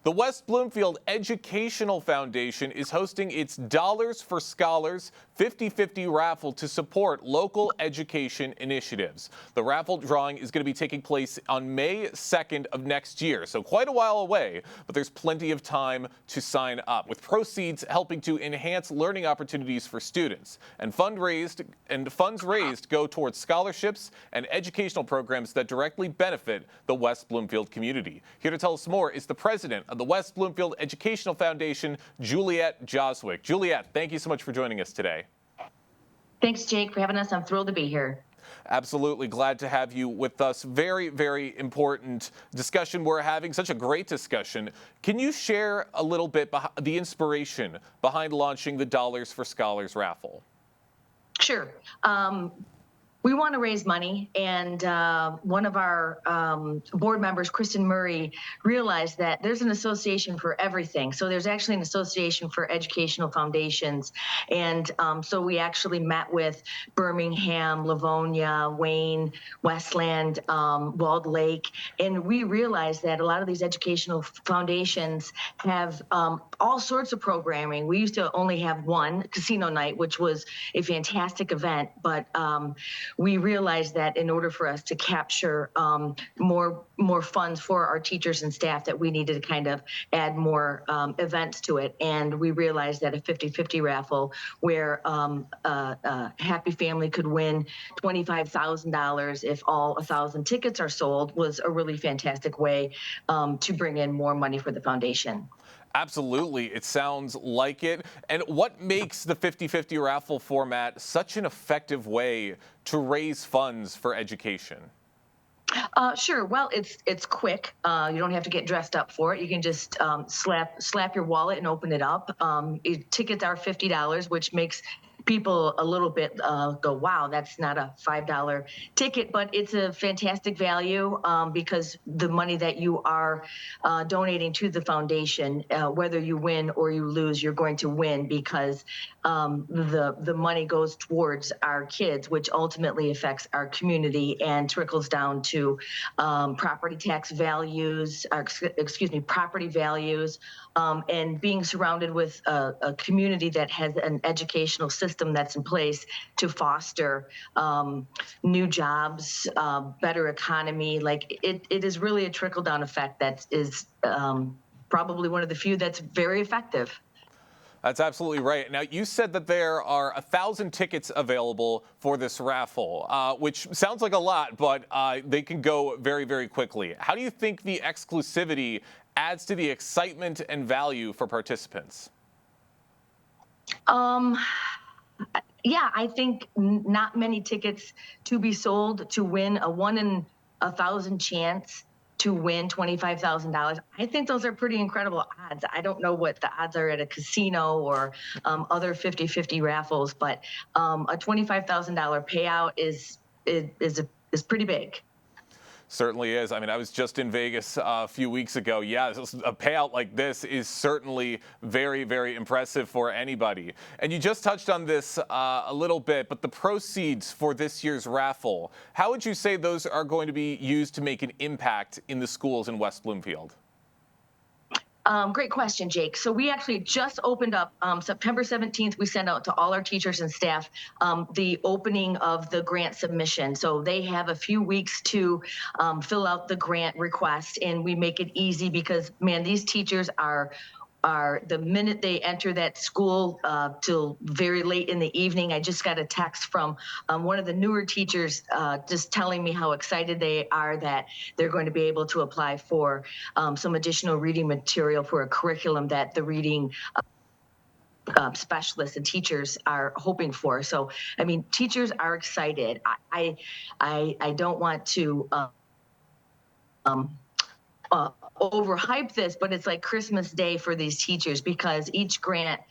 The West Bloomfield Educational Foundation is hosting its Dollars for Scholars 50/50 raffle to support local education initiatives. The raffle drawing is going to be taking place on May 2nd of next year, so quite a while away, but there's plenty of time to sign up, with proceeds helping to enhance learning opportunities for students. And funds raised go towards scholarships and educational programs that directly benefit the West Bloomfield community. Here to tell us more is the president of the West Bloomfield Educational Foundation, Juliet Jozwick. Juliet, thank you so much for joining us today. Thanks, Jake, for having us. I'm thrilled to be here. Absolutely. Glad to have you with us. Very, very important discussion we're having. Such a great discussion. Can you share a little bit the inspiration behind launching the Dollars for Scholars raffle? Sure. We want to raise money, and one of our board members, Kristen Murray, realized that there's an association for everything. So there's actually an association for educational foundations, and so we actually met with Birmingham, Livonia, Wayne, Westland, Walled Lake, and we realized that a lot of these educational foundations have all sorts of programming. We used to only have one casino night, which was a fantastic event, but we realized that in order for us to capture more funds for our teachers and staff, that we needed to kind of add more events to it. And we realized that a 50/50 raffle where a happy family could win $25,000 if all 1,000 tickets are sold was a really fantastic way to bring in more money for the foundation. Absolutely. It sounds like it. And what makes the 50/50 raffle format such an effective way to raise funds for education? Sure. Well, it's quick. You don't have to get dressed up for it. You can just slap your wallet and open it up. Tickets are $50, which makes people a little bit go, wow, that's not a $5 ticket, but it's a fantastic value because the money that you are donating to the foundation, whether you win or you lose, you're going to win because the money goes towards our kids, which ultimately affects our community and trickles down to property tax values, property values, and being surrounded with a community that has an educational system that's in place to foster new jobs, better economy. Like it is really a trickle-down effect that is probably one of the few that's very effective. That's absolutely right. Now, you said that there are 1,000 tickets available for this raffle, which sounds like a lot, but they can go very, very quickly. How do you think the exclusivity adds to the excitement and value for participants? Yeah, I think not many tickets to be sold to win a 1 in 1,000 chance to win $25,000. I think those are pretty incredible odds. I don't know what the odds are at a casino or other 50/50 raffles, but a $25,000 payout is pretty big. Certainly is. I mean, I was just in Vegas a few weeks ago. Yeah, a payout like this is certainly very, very impressive for anybody. And you just touched on this a little bit, but the proceeds for this year's raffle, how would you say those are going to be used to make an impact in the schools in West Bloomfield? Great question, Jake. So we actually just opened up September 17th. We sent out to all our teachers and staff the opening of the grant submission. So they have a few weeks to fill out the grant request, and we make it easy because, man, these teachers are the minute they enter that school till very late in the evening. I just got a text from one of the newer teachers just telling me how excited they are that they're going to be able to apply for some additional reading material for a curriculum that the reading specialists and teachers are hoping for. So, I mean, teachers are excited. I don't want to overhype this, but it's like Christmas Day for these teachers because each grant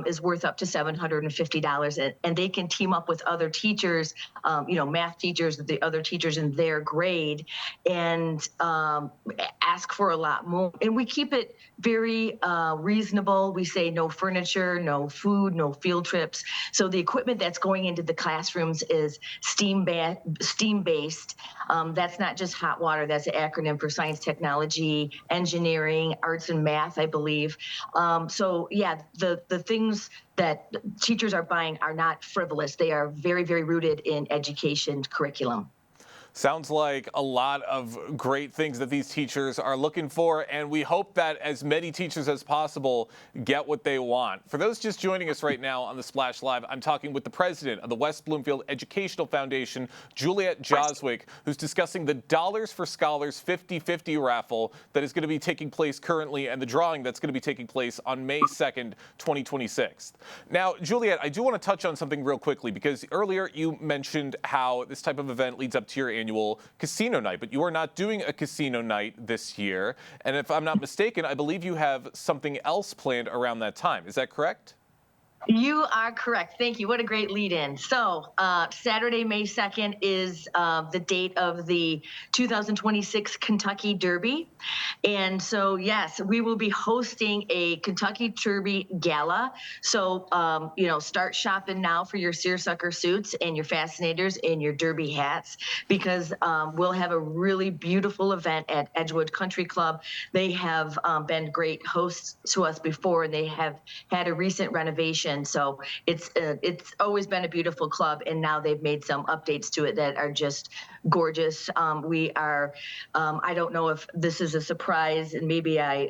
is worth up to $750, and they can team up with other teachers, math teachers, the other teachers in their grade, and ask for a lot more. And we keep it very reasonable. We say no furniture, no food, no field trips. So the equipment that's going into the classrooms is STEAM-based. That's not just hot water. That's an acronym for science, technology, engineering, arts, and math, I believe. So yeah, the things that teachers are buying are not frivolous. They are very, very rooted in education curriculum. Sounds like a lot of great things that these teachers are looking for, and we hope that as many teachers as possible get what they want. For those just joining us right now on the Splash Live, I'm talking with the president of the West Bloomfield Educational Foundation, Juliet Jozwick, who's discussing the Dollars for Scholars 50/50 raffle that is going to be taking place currently and the drawing that's going to be taking place on May 2nd, 2026. Now, Juliet, I do want to touch on something real quickly because earlier you mentioned how this type of event leads up to your annual casino night, but you are not doing a casino night this year. And if I'm not mistaken, I believe you have something else planned around that time. Is that correct? You are correct. Thank you. What a great lead in. So Saturday, May 2nd is the date of the 2026 Kentucky Derby. And so, yes, we will be hosting a Kentucky Derby gala. So, start shopping now for your seersucker suits and your fascinators and your derby hats, because we'll have a really beautiful event at Edgewood Country Club. They have been great hosts to us before, and they have had a recent renovation. So it's always been a beautiful club, and now they've made some updates to it that are just gorgeous. We are, I don't know if this is a surprise, and maybe I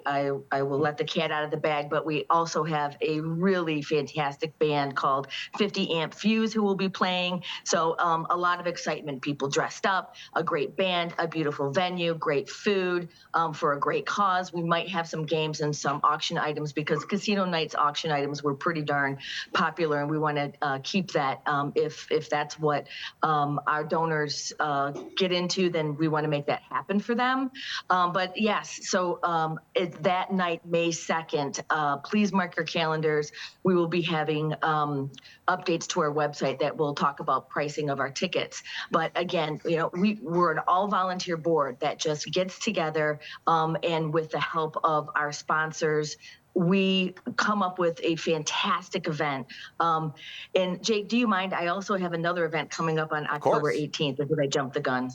will let the cat out of the bag, but we also have a really fantastic band called 50 Amp Fuse who will be playing. So a lot of excitement, people dressed up, a great band, a beautiful venue, great food for a great cause. We might have some games and some auction items, because casino nights auction items were pretty darn popular, and we want to keep that. If that's what our donors get into, then we want to make that happen for them. But yes, so that night, May 2nd, please mark your calendars. We will be having updates to our website that will talk about pricing of our tickets. But again, we're an all-volunteer board that just gets together, and with the help of our sponsors, we come up with a fantastic event. And Jake, do you mind? I also have another event coming up on October 18th. Or did I jump the gun?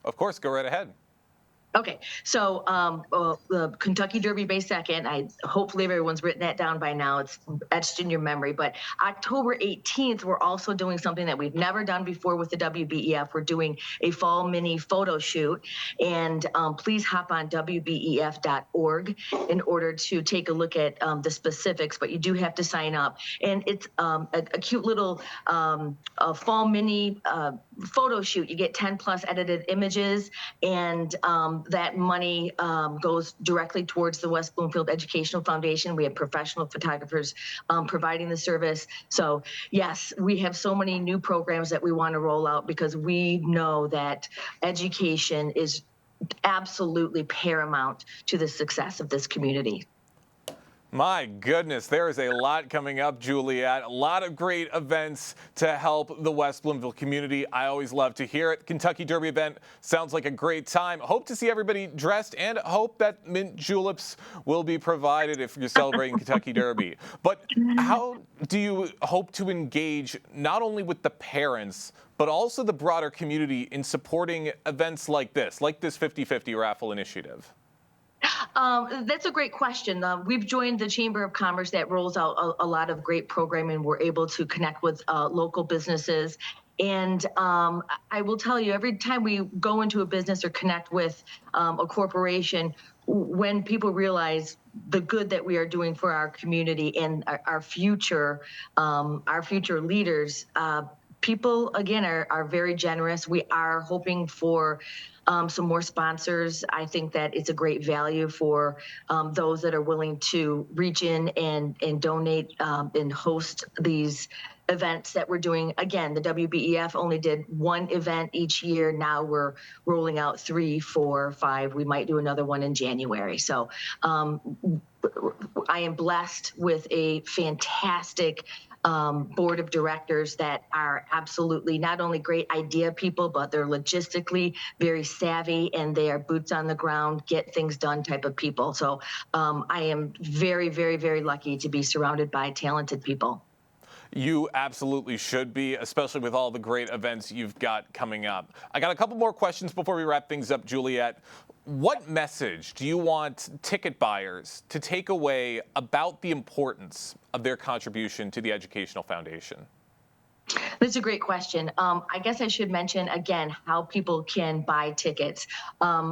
Of course, go right ahead. Okay, so the Kentucky Derby May 2nd, hopefully everyone's written that down by now. It's etched in your memory. But October 18th, we're also doing something that we've never done before with the WBEF. We're doing a fall mini photo shoot. And please hop on WBEF.org in order to take a look at the specifics, but you do have to sign up. And it's a cute little fall mini photo shoot. You get 10 plus edited images, and that money goes directly towards the West Bloomfield Educational Foundation. We have professional photographers providing the service. So yes, we have so many new programs that we want to roll out, because we know that education is absolutely paramount to the success of this community. My goodness, there is a lot coming up, Juliet. A lot of great events to help the West Bloomfield community. I always love to hear it. Kentucky Derby event sounds like a great time. Hope to see everybody dressed, and hope that mint juleps will be provided if you're celebrating Kentucky Derby. But how do you hope to engage not only with the parents, but also the broader community in supporting events like this 50/50 raffle initiative? That's a great question. We've joined the Chamber of Commerce that rolls out a lot of great programming. We're able to connect with local businesses. And I will tell you, every time we go into a business or connect with a corporation, when people realize the good that we are doing for our community and our future leaders, people, again, are very generous. We are hoping for some more sponsors. I think that it's a great value for those that are willing to reach in and donate and host these events that we're doing. Again, the WBEF only did one event each year. Now we're rolling out 3, 4, 5. We might do another one in January. So I am blessed with a fantastic board of directors that are absolutely not only great idea people, but they're logistically very savvy and they are boots on the ground, get things done type of people. So I am very, very, very lucky to be surrounded by talented people. You absolutely should be, especially with all the great events you've got coming up. I got a couple more questions before we wrap things up, Juliet. What message do you want ticket buyers to take away about the importance of their contribution to the Educational Foundation? That's a great question. I guess I should mention again how people can buy tickets.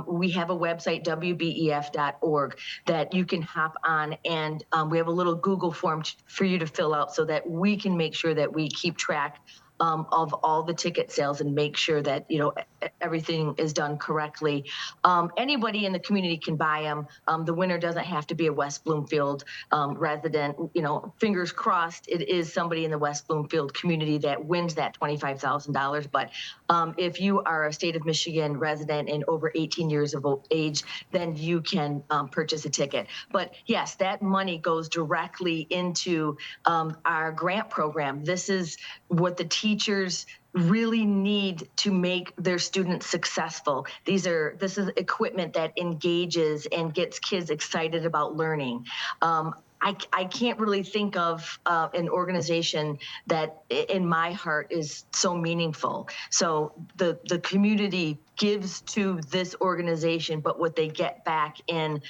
We have a website, wbef.org, that you can hop on, and we have a little Google form for you to fill out so that we can make sure that we keep track of all the ticket sales and make sure that everything is done correctly. Anybody in the community can buy them. The winner doesn't have to be a West Bloomfield resident. Fingers crossed, it is somebody in the West Bloomfield community that wins that $25,000. But if you are a state of Michigan resident and over 18 years of age, then you can purchase a ticket. But yes, that money goes directly into our grant program. This is what the teachers really need to make their students successful. This is equipment that engages and gets kids excited about learning. I can't really think of an organization that in my heart is so meaningful. So the community gives to this organization, but what they get back in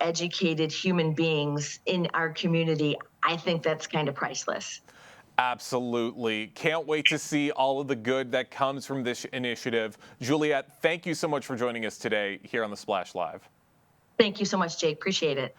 educated human beings in our community, I think that's kind of priceless. Absolutely. Can't wait to see all of the good that comes from this initiative. Juliet, thank you so much for joining us today here on the Splash Live. Thank you so much, Jake. Appreciate it.